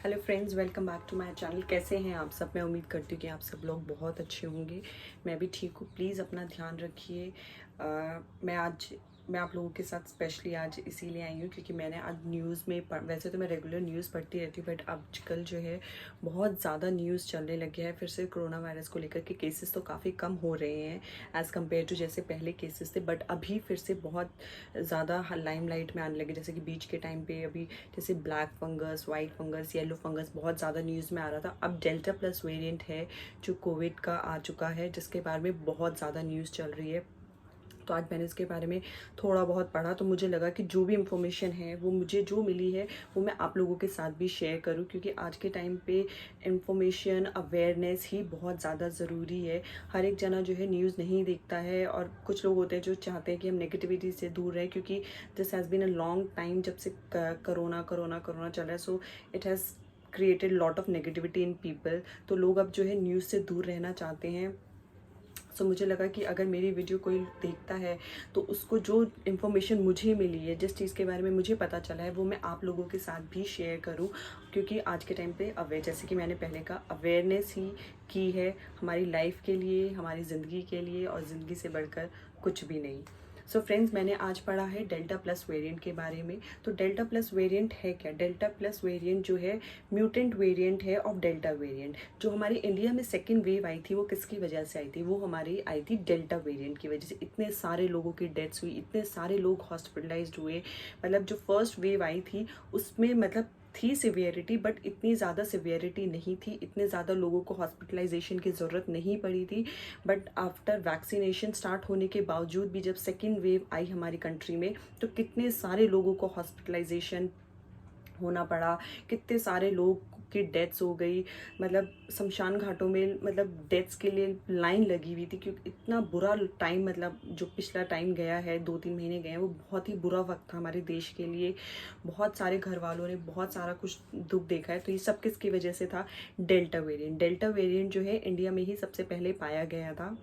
Hello friends, welcome back to my channel. कैसे हैं आप सब? मैं उम्मीद करती हूँ कि आप सब लोग बहुत अच्छे होंगे। मैं भी ठीक हूँ। प्लीज़ अपना ध्यान रखिए। मैं आप लोगों के साथ स्पेशली आज इसीलिए आई हूँ क्योंकि मैंने आज न्यूज़ में वैसे तो मैं रेगुलर न्यूज़ पढ़ती रहती हूँ, बट आजकल जो है बहुत ज़्यादा न्यूज़ चलने लगे हैं। फिर से कोरोना वायरस को लेकर के केसेस तो काफ़ी कम हो रहे हैं एज़ कम्पेयर टू जैसे पहले केसेस थे, बट अभी फिर से बहुत ज़्यादा लाइमलाइट में आने लगे। जैसे कि बीच के टाइम पे अभी जैसे black fungus, white fungus, yellow fungus बहुत ज़्यादा न्यूज़ में आ रहा था। अब डेल्टा प्लस वेरिएंट है जो कोविड का आ चुका है, जिसके बारे में बहुत ज़्यादा न्यूज़ चल रही है। तो आज मैंने इसके बारे में थोड़ा बहुत पढ़ा, तो मुझे लगा कि जो भी इंफॉर्मेशन है वो मुझे जो मिली है वो मैं आप लोगों के साथ भी शेयर करूं, क्योंकि आज के टाइम पे इंफॉर्मेशन अवेयरनेस ही बहुत ज़्यादा ज़रूरी है। हर एक जना जो है न्यूज़ नहीं देखता है, और कुछ लोग होते हैं जो चाहते हैं कि हम नेगेटिविटी से दूर रहें, क्योंकि this has been a long time जब से करोना करोना करोना चल रहा है। So it has created lot of negativity in people. तो लोग अब जो है न्यूज़ से दूर रहना चाहते हैं। सो मुझे लगा कि अगर मेरी वीडियो कोई देखता है तो उसको जो इन्फॉर्मेशन मुझे मिली है, जिस चीज़ के बारे में मुझे पता चला है, वो मैं आप लोगों के साथ भी शेयर करूं, क्योंकि आज के टाइम पे जैसे कि मैंने पहले कहा, अवेयरनेस ही की है हमारी लाइफ के लिए, हमारी ज़िंदगी के लिए, और ज़िंदगी से बढ़कर कुछ भी नहीं। सो फ्रेंड्स, मैंने आज पढ़ा है डेल्टा प्लस वेरिएंट के बारे में। तो डेल्टा प्लस वेरिएंट है क्या? डेल्टा प्लस वेरिएंट जो है म्यूटेंट वेरिएंट है ऑफ डेल्टा वेरिएंट। जो हमारी इंडिया में सेकेंड वेव आई थी वो किसकी वजह से आई थी? वो हमारी आई थी डेल्टा वेरिएंट की वजह से। इतने सारे लोगों की डेथ्स हुई, इतने सारे लोग हॉस्पिटलाइज्ड हुए। मतलब जो फर्स्ट वेव आई थी उसमें मतलब थी सिवियरिटी, बट इतनी ज़्यादा सिवियरिटी नहीं थी, इतने ज़्यादा लोगों को हॉस्पिटलाइजेशन की ज़रूरत नहीं पड़ी थी। बट आफ्टर वैक्सीनेशन स्टार्ट होने के बावजूद भी जब सेकेंड वेव आई हमारी कंट्री में, तो कितने सारे लोगों को हॉस्पिटलाइजेशन होना पड़ा, कितने सारे लोग की डेथ्स हो गई। मतलब शमशान घाटों में मतलब डेथ्स के लिए लाइन लगी हुई थी, क्योंकि इतना बुरा टाइम, मतलब जो पिछला टाइम गया है, 2-3 महीने गए हैं, वो बहुत ही बुरा वक्त था हमारे देश के लिए। बहुत सारे घर वालों ने बहुत सारा कुछ दुख देखा है। तो ये सब किसकी वजह से था? Delta variant. डेल्टा वेरिएंट जो है इंडिया में ही सबसे पहले पाया गया था,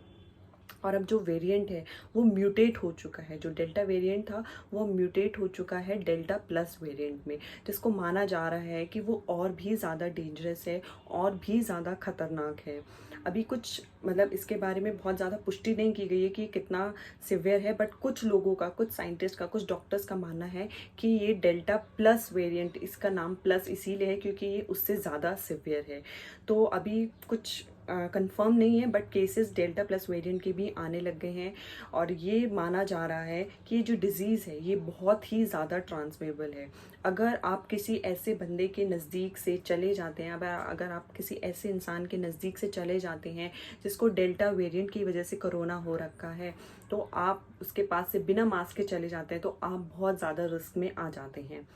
और अब जो वेरिएंट है वो म्यूटेट हो चुका है। जो डेल्टा वेरिएंट था वो म्यूटेट हो चुका है डेल्टा प्लस वेरिएंट में, जिसको माना जा रहा है कि वो और भी ज़्यादा डेंजरस है, और भी ज़्यादा खतरनाक है। अभी कुछ मतलब इसके बारे में बहुत ज़्यादा पुष्टि नहीं की गई है कि कितना सिवियर है, बट कुछ लोगों का, कुछ साइंटिस्ट का, कुछ डॉक्टर्स का मानना है कि ये डेल्टा प्लस वेरिएंट, इसका नाम प्लस इसीलिए है क्योंकि ये उससे ज़्यादा सिवियर है। तो अभी कुछ कंफर्म नहीं है, but cases delta plus variant के भी आने लग गए हैं। और ये माना जा रहा है कि ये जो डिज़ीज़ है ये बहुत ही ज़्यादा ट्रांसमेबल है। अगर आप किसी ऐसे बंदे के नज़दीक से चले जाते हैं, अगर आप किसी ऐसे इंसान के नज़दीक से चले जाते हैं जिसको डेल्टा वेरिएंट की वजह से कोरोना हो रखा है, तो आप उसके पास से बिना मास्क के चले जाते हैं, तो आप बहुत ज़्यादा रिस्क में आ जाते हैं।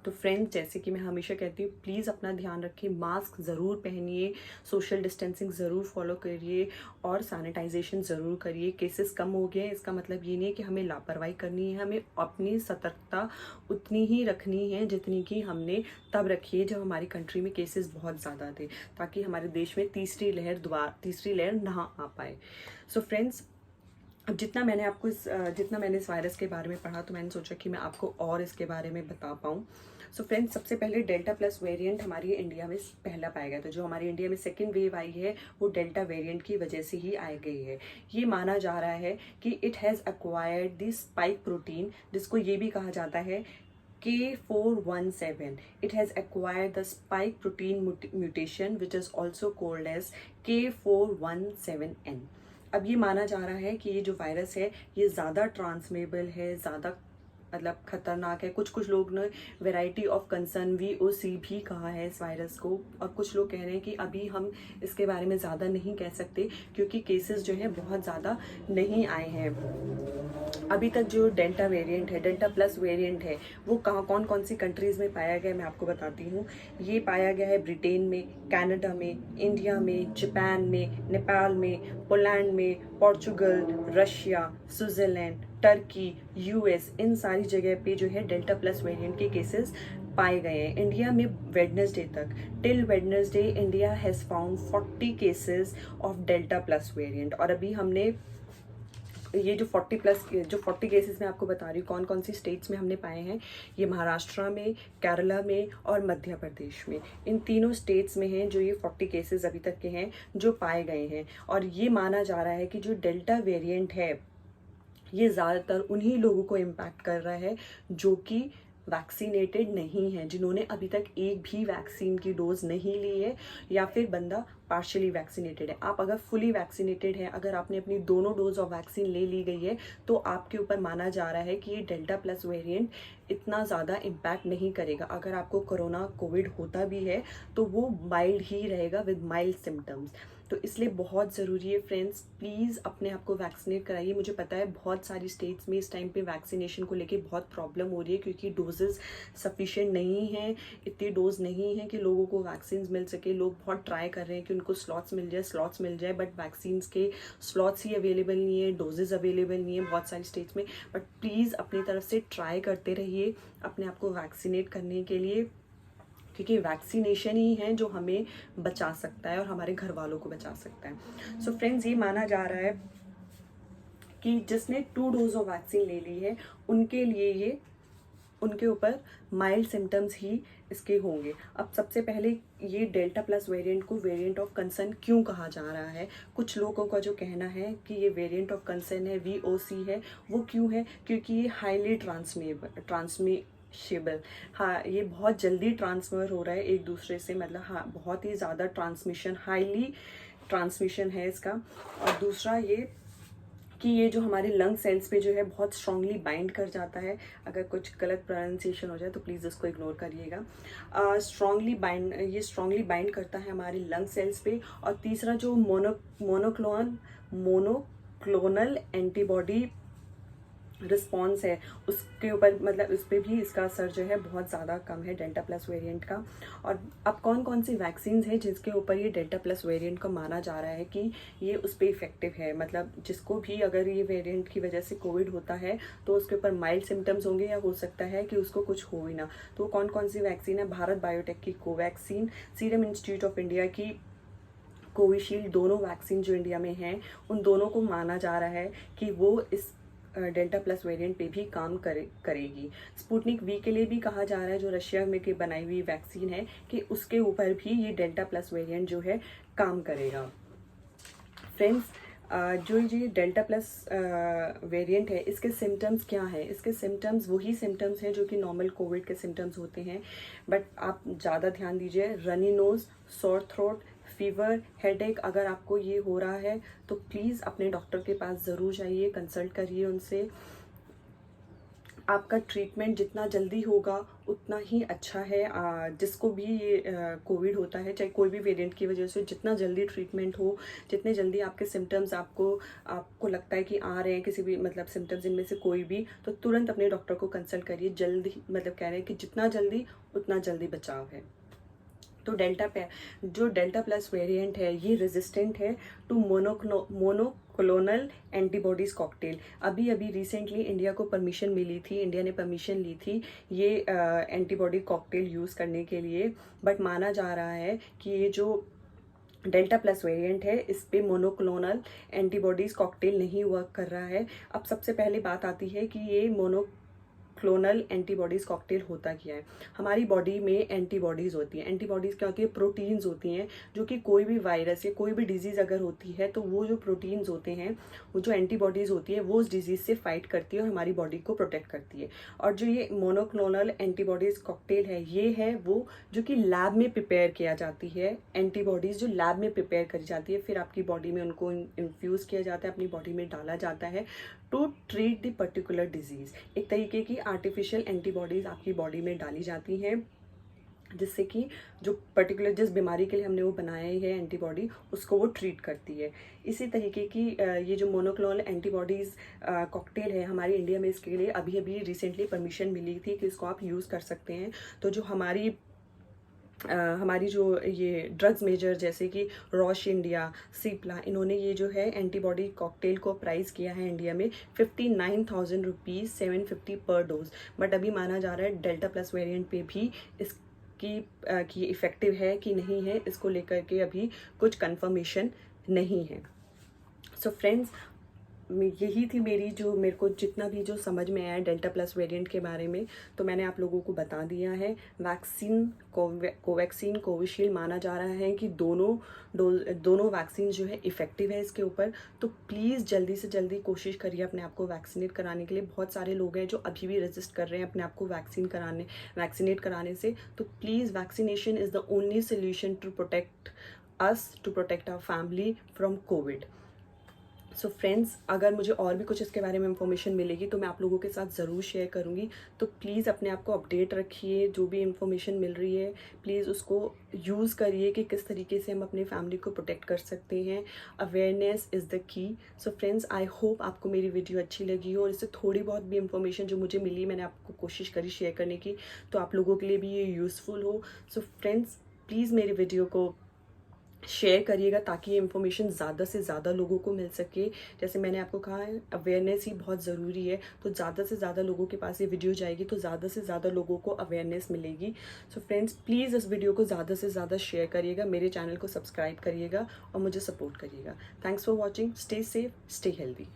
तो फ्रेंड्स, जैसे कि मैं हमेशा कहती हूँ, प्लीज़ अपना ध्यान रखिए, मास्क ज़रूर पहनिए, सोशल डिस्टेंसिंग ज़रूर फॉलो करिए, और सैनिटाइजेशन ज़रूर करिए। केसेस कम हो गए हैं इसका मतलब ये नहीं है कि हमें लापरवाही करनी है। हमें अपनी सतर्कता उतनी ही रखनी है जितनी कि हमने तब रखी है जब हमारी कंट्री में केसेस बहुत ज़्यादा थे, ताकि हमारे देश में तीसरी लहर ना आ पाए। सो फ्रेंड्स, अब जितना मैंने इस वायरस के बारे में पढ़ा, तो मैंने सोचा कि मैं आपको और इसके बारे में बता पाऊँ। सो फ्रेंड्स, सबसे पहले डेल्टा प्लस वेरिएंट हमारी इंडिया में पहला पाया गया था। जो हमारी इंडिया में सेकेंड वेव आई है वो डेल्टा वेरिएंट की वजह से ही आई गई है। ये माना जा रहा है कि it has acquired the spike protein, जिसको ये भी कहा जाता है K417. It has acquired the spike protein mutation which is also called as K417N. अब ये माना जा रहा है कि ये जो वायरस है ये ज़्यादा ट्रांसमेबल है, ज़्यादा मतलब खतरनाक है। कुछ कुछ लोग ने वेराइटी ऑफ कंसर्न VOC भी कहा है इस वायरस को, और कुछ लोग कह रहे हैं कि अभी हम इसके बारे में ज़्यादा नहीं कह सकते क्योंकि केसेस जो है बहुत ज़्यादा नहीं आए हैं अभी तक। जो डेल्टा वेरिएंट है, डेल्टा प्लस वेरिएंट है, वो कौन कौन सी कंट्रीज़ में पाया गया, मैं आपको बताती हूँ। ये पाया गया है ब्रिटेन में, कनाडा में, इंडिया में, जापान में, नेपाल में, पोलैंड में, Portugal, Russia, Switzerland, Turkey, US, इन सारी जगह पे जो है डेल्टा प्लस वेरिएंट के केसेस पाए गए हैं। इंडिया में वेडनेसडे तक, till Wednesday, India has found 40 cases of delta plus variant. और अभी हमने ये जो 40 केसेस मैं आपको बता रही हूँ कौन कौन सी स्टेट्स में हमने पाए हैं, ये महाराष्ट्र में, केरला में और मध्य प्रदेश में, इन तीनों स्टेट्स में हैं जो ये 40 केसेस अभी तक के हैं जो पाए गए हैं। और ये माना जा रहा है कि जो डेल्टा वेरिएंट है ये ज़्यादातर उन्हीं लोगों को इम्पैक्ट कर रहा है जो कि वैक्सीनेटेड नहीं है, जिन्होंने अभी तक एक भी वैक्सीन की डोज नहीं ली है, या फिर बंदा पार्शियली वैक्सीनेटेड है। आप अगर फुली वैक्सीनेटेड है, अगर आपने अपनी दोनों डोज ऑफ वैक्सीन ले ली गई है, तो आपके ऊपर माना जा रहा है कि ये डेल्टा प्लस वेरिएंट इतना ज़्यादा इम्पैक्ट नहीं करेगा। अगर आपको कोरोना कोविड होता भी है तो वो माइल्ड ही रहेगा विद माइल्ड सिम्टम्स। तो इसलिए बहुत ज़रूरी है फ्रेंड्स, प्लीज़ अपने आप को वैक्सीनेट कराइए। मुझे पता है बहुत सारी स्टेट्स में इस टाइम पे वैक्सीनेशन को लेके बहुत प्रॉब्लम हो रही है, क्योंकि डोजेस सफिशिएंट नहीं हैं, इतनी डोज नहीं है कि लोगों को वैक्सीन मिल सके। लोग बहुत ट्राई कर रहे हैं कि उनको स्लॉट्स मिल जाए, बट वैक्सीन के स्लॉट्स ही अवेलेबल नहीं है, डोजेज अवेलेबल नहीं है बहुत सारी स्टेट्स में। बट प्लीज़ अपनी तरफ से ट्राई करते रहिए अपने आप को वैक्सीनेट करने के लिए, क्योंकि वैक्सीनेशन ही है जो हमें बचा सकता है और हमारे घर वालों को बचा सकता है। सो फ्रेंड्स, ये माना जा रहा है कि जिसने 2 डोज ऑफ वैक्सीन ले ली है उनके लिए ये उनके ऊपर माइल्ड सिम्टम्स ही इसके होंगे। अब सबसे पहले ये डेल्टा प्लस वेरिएंट को वेरिएंट ऑफ कंसर्न क्यों कहा जा रहा है? कुछ लोगों का जो कहना है कि ये वेरिएंट ऑफ कंसर्न है, VOC है, वो क्यों है? क्योंकि ये हाईली ट्रांसमिशेबल, हाँ, ये बहुत जल्दी ट्रांसफर हो रहा है एक दूसरे से, मतलब हाँ बहुत ही ज़्यादा ट्रांसमिशन, हाईली ट्रांसमिशन है इसका। और दूसरा ये कि ये जो हमारे लंग सेल्स पे जो है बहुत स्ट्रांगली बाइंड कर जाता है। अगर कुछ गलत प्रोनाउंसिएशन हो जाए तो प्लीज़ इसको इग्नोर करिएगा। ये स्ट्रांगली बाइंड करता है हमारे लंग सेल्स पे। और तीसरा जो मोनोक्लोनल एंटीबॉडी रिस्पॉन्स है उसके ऊपर, मतलब उस पर भी इसका असर जो है बहुत ज़्यादा कम है डेल्टा प्लस वेरिएंट का। और अब कौन कौन सी वैक्सीन है जिसके ऊपर ये डेल्टा प्लस वेरिएंट को माना जा रहा है कि ये उस पर इफेक्टिव है, मतलब जिसको भी अगर ये वेरिएंट की वजह से कोविड होता है तो उसके ऊपर माइल्ड सिम्टम्स होंगे या हो सकता है कि उसको कुछ हो ही ना। तो कौन कौन सी वैक्सीन है? भारत बायोटेक की Covaxin, serum institute of India की कोविशील्ड, दोनों वैक्सीन जो इंडिया में हैं उन दोनों को माना जा रहा है कि वो इस डेल्टा प्लस वेरिएंट पे भी काम करेगी। स्पुतनिक वी के लिए भी कहा जा रहा है, जो रशिया में की बनाई हुई वैक्सीन है, कि उसके ऊपर भी ये डेल्टा प्लस वेरिएंट जो है काम करेगा। फ्रेंड्स, जो ये डेल्टा प्लस वेरिएंट है इसके सिम्टम्स क्या है? इसके सिम्टम्स वही सिम्टम्स हैं जो कि नॉर्मल कोविड के सिम्टम्स होते हैं, बट आप ज़्यादा ध्यान दीजिए। Runny nose, sore throat, fever, headache, अगर आपको ये हो रहा है तो प्लीज़ अपने डॉक्टर के पास ज़रूर जाइए, कंसल्ट करिए उनसे। आपका ट्रीटमेंट जितना जल्दी होगा उतना ही अच्छा है। जिसको भी ये कोविड होता है, चाहे कोई भी वेरिएंट की वजह से, जितना जल्दी ट्रीटमेंट हो, जितने जल्दी आपके सिम्टम्स आपको लगता है कि आ रहे हैं, किसी भी मतलब सिम्टम्स इनमें से कोई भी, तो तुरंत अपने डॉक्टर को कंसल्ट करिए जल्दी। मतलब कह रहे हैं कि जितना जल्दी उतना जल्दी बचाव है। तो जो डेल्टा प्लस वेरिएंट है ये रेजिस्टेंट है टू मोनोक्लोनल एंटीबॉडीज कॉकटेल। अभी रिसेंटली इंडिया को परमिशन मिली थी, इंडिया ने परमिशन ली थी ये एंटीबॉडी कॉकटेल यूज़ करने के लिए, बट माना जा रहा है कि ये जो डेल्टा प्लस वेरिएंट है इस पे मोनोक्लोनल एंटीबॉडीज कॉकटेल नहीं वर्क कर रहा है। अब सबसे पहले बात आती है कि ये क्लोनल एंटीबॉडीज कॉकटेल होता क्या है? हमारी बॉडी में एंटीबॉडीज होती हैं। एंटीबॉडीज क्या होती है? प्रोटीन्स होती हैं, जो कि कोई भी वायरस या कोई भी डिजीज अगर होती है तो वो जो प्रोटीन्स होते हैं, वो जो एंटीबॉडीज होती है वो उस डिजीज से फाइट करती है और हमारी बॉडी को प्रोटेक्ट करती है। और जो ये मोनोक्लोनल एंटीबॉडीज कॉकटेल है, ये है वो जो कि लैब में प्रिपेयर किया जाती है। एंटीबॉडीज जो लैब में प्रिपेयर करी जाती है, फिर आपकी बॉडी में उनको इन्फ्यूज किया जाता है, अपनी बॉडी में डाला जाता है to treat the particular disease. एक तरीके की आर्टिफिशियल एंटीबॉडीज आपकी बॉडी में डाली जाती हैं, जिससे कि जो पर्टिकुलर जिस बीमारी के लिए हमने वो बनाया है एंटीबॉडी, उसको वो ट्रीट करती है। इसी तरीके की ये जो मोनोक्लोनल एंटीबॉडीज कॉकटेल है हमारी इंडिया में, इसके लिए अभी रिसेंटली परमिशन मिली थी कि इसको आप यूज़ कर सकते हैं। तो जो हमारी जो ये ड्रग्स मेजर जैसे कि रॉश इंडिया, सिप्ला, इन्होंने ये जो है एंटीबॉडी कॉकटेल को प्राइस किया है इंडिया में 59,000 रुपीज़, 750 पर डोज। बट अभी माना जा रहा है डेल्टा प्लस वेरिएंट पे भी कि इफ़ेक्टिव है कि नहीं है, इसको लेकर के अभी कुछ कंफर्मेशन नहीं है। सो फ्रेंड्स, यही थी मेरी जो मेरे को जितना भी जो समझ में आया डेल्टा प्लस वेरिएंट के बारे में, तो मैंने आप लोगों को बता दिया है। वैक्सीन कोवैक्सीन कोविशील्ड माना जा रहा है कि दोनों वैक्सीन जो है इफ़ेक्टिव है इसके ऊपर। तो प्लीज़ जल्दी से जल्दी कोशिश करिए अपने आप को वैक्सीनेट कराने के लिए। बहुत सारे लोग हैं जो अभी भी रेजिस्ट कर रहे हैं अपने आप को वैक्सीनेट कराने से। तो please vaccination is the only solution to protect us, to protect our family from Covid. So friends, अगर मुझे और भी कुछ इसके बारे में इंफॉर्मेशन मिलेगी तो मैं आप लोगों के साथ ज़रूर शेयर करूँगी। तो प्लीज़ अपने आप को अपडेट रखिए, जो भी इंफॉर्मेशन मिल रही है प्लीज़ उसको यूज़ करिए कि किस तरीके से हम अपनी फैमिली को प्रोटेक्ट कर सकते हैं। Awareness is the key. So friends, I hope आपको मेरी वीडियो अच्छी लगी हो और इससे थोड़ी बहुत भी इंफॉर्मेशन जो मुझे मिली मैंने आपको कोशिश करी शेयर करने की, तो आप लोगों के लिए भी ये यूज़फुल हो। सो फ्रेंड्स, प्लीज़ मेरी वीडियो को शेयर करिएगा ताकि ये इन्फॉर्मेशन ज़्यादा से ज़्यादा लोगों को मिल सके। जैसे मैंने आपको कहा है, अवेयरनेस ही बहुत ज़रूरी है। तो ज़्यादा से ज़्यादा लोगों के पास ये वीडियो जाएगी तो ज़्यादा से ज़्यादा लोगों को अवेयरनेस मिलेगी। सो फ्रेंड्स, प्लीज़ इस वीडियो को ज़्यादा से ज़्यादा शेयर करिएगा, मेरे चैनल को सब्सक्राइब करिएगा और मुझे सपोर्ट करिएगा। Thanks for watching. Stay safe, stay healthy.